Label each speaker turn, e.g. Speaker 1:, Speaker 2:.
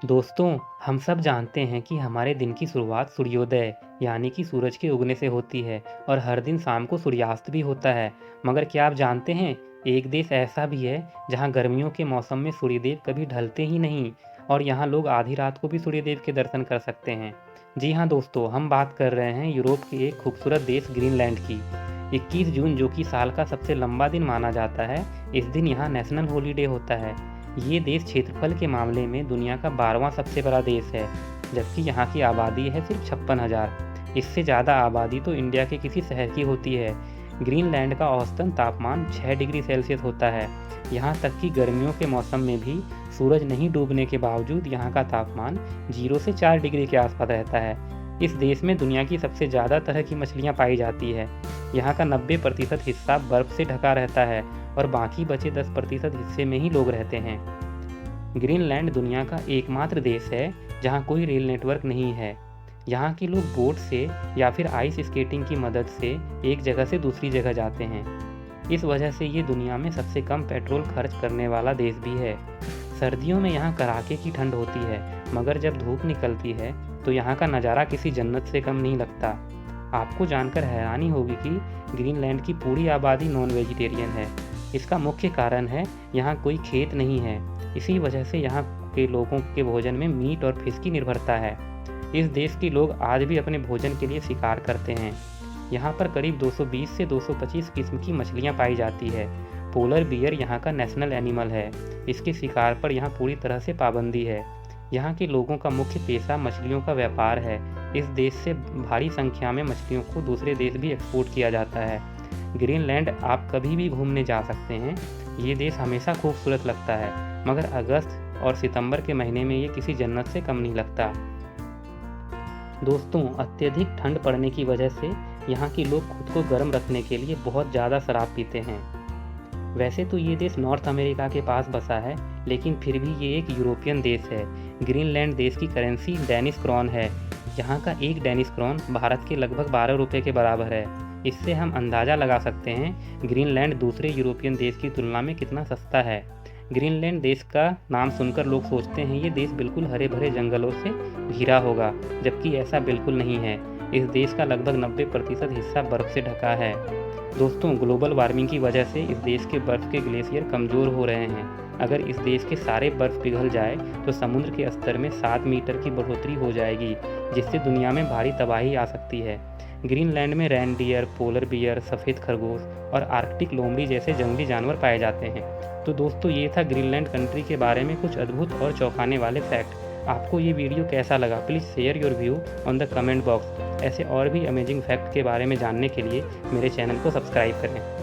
Speaker 1: दोस्तों, हम सब जानते हैं कि हमारे दिन की शुरुआत सूर्योदय यानी कि सूरज के उगने से होती है और हर दिन शाम को सूर्यास्त भी होता है। मगर क्या आप जानते हैं, एक देश ऐसा भी है जहां गर्मियों के मौसम में सूर्यदेव कभी ढलते ही नहीं और यहां लोग आधी रात को भी सूर्यदेव के दर्शन कर सकते हैं। जी हाँ दोस्तों, हम बात कर रहे हैं यूरोप के एक खूबसूरत देश ग्रीनलैंड की। 21 जून, जो कि साल का सबसे लंबा दिन माना जाता है, इस दिन यहाँ नेशनल हॉलीडे होता है। ये देश क्षेत्रफल के मामले में दुनिया का 12वां सबसे बड़ा देश है, जबकि यहाँ की आबादी है सिर्फ 56,000। इससे ज़्यादा आबादी तो इंडिया के किसी शहर की होती है। ग्रीनलैंड का औसतन तापमान 6 डिग्री सेल्सियस होता है। यहाँ तक कि गर्मियों के मौसम में भी सूरज नहीं डूबने के बावजूद यहाँ का तापमान 0 से 4 डिग्री के आसपास रहता है। इस देश में दुनिया की सबसे ज़्यादा तरह की मछलियाँ पाई जाती है। यहाँ का 90% हिस्सा बर्फ़ से ढका रहता है और बाकी बचे 10% हिस्से में ही लोग रहते हैं। ग्रीनलैंड दुनिया का एकमात्र देश है जहाँ कोई रेल नेटवर्क नहीं है। यहाँ के लोग बोट से या फिर आइस स्केटिंग की मदद से एक जगह से दूसरी जगह जाते हैं। इस वजह से ये दुनिया में सबसे कम पेट्रोल खर्च करने वाला देश भी है। सर्दियों में यहाँ कड़ाके की ठंड होती है, मगर जब धूप निकलती है तो यहाँ का नज़ारा किसी जन्नत से कम नहीं लगता। आपको जानकर हैरानी होगी कि ग्रीनलैंड की पूरी आबादी नॉन वेजिटेरियन है। इसका मुख्य कारण है यहाँ कोई खेत नहीं है। इसी वजह से यहाँ के लोगों के भोजन में मीट और फिश की निर्भरता है। इस देश के लोग आज भी अपने भोजन के लिए शिकार करते हैं। यहाँ पर करीब 220 से 225 किस्म की मछलियाँ पाई जाती है। पोलर बियर यहाँ का नेशनल एनिमल है। इसके शिकार पर यहाँ पूरी तरह से पाबंदी है। यहाँ के लोगों का मुख्य पेशा मछलियों का व्यापार है। इस देश से भारी संख्या में मछलियों को दूसरे देश भी एक्सपोर्ट किया जाता है। ग्रीनलैंड आप कभी भी घूमने जा सकते हैं। ये देश हमेशा खूबसूरत लगता है, मगर अगस्त और सितंबर के महीने में ये किसी जन्नत से कम नहीं लगता। दोस्तों, अत्यधिक ठंड पड़ने की वजह से यहाँ के लोग खुद को गर्म रखने के लिए बहुत ज़्यादा शराब पीते हैं। वैसे तो ये देश नॉर्थ अमेरिका के पास बसा है, लेकिन फिर भी ये एक यूरोपियन देश है। ग्रीनलैंड देश की करेंसी डेनिश क्रॉन है। यहाँ का एक डेनिश क्रॉन भारत के लगभग 12 रुपये के बराबर है। इससे हम अंदाज़ा लगा सकते हैं ग्रीनलैंड दूसरे यूरोपियन देश की तुलना में कितना सस्ता है। ग्रीनलैंड देश का नाम सुनकर लोग सोचते हैं ये देश बिल्कुल हरे भरे जंगलों से घिरा होगा, जबकि ऐसा बिल्कुल नहीं है। इस देश का लगभग 90% हिस्सा बर्फ़ से ढका है। दोस्तों, ग्लोबल वार्मिंग की वजह से इस देश के बर्फ़ के ग्लेशियर कमज़ोर हो रहे हैं। अगर इस देश के सारे बर्फ़ पिघल जाए तो समुद्र के स्तर में 7 मीटर की बढ़ोतरी हो जाएगी, जिससे दुनिया में भारी तबाही आ सकती है। ग्रीनलैंड में रेनडियर, पोलर बियर, सफ़ेद खरगोश और आर्कटिक लोमड़ी जैसे जंगली जानवर पाए जाते हैं। तो दोस्तों, ये था ग्रीनलैंड कंट्री के बारे में कुछ अद्भुत और चौंकाने वाले फैक्ट। आपको ये वीडियो कैसा लगा? Please share your view on the comment box. ऐसे और भी अमेजिंग फैक्ट के बारे में जानने के लिए मेरे चैनल को सब्सक्राइब करें।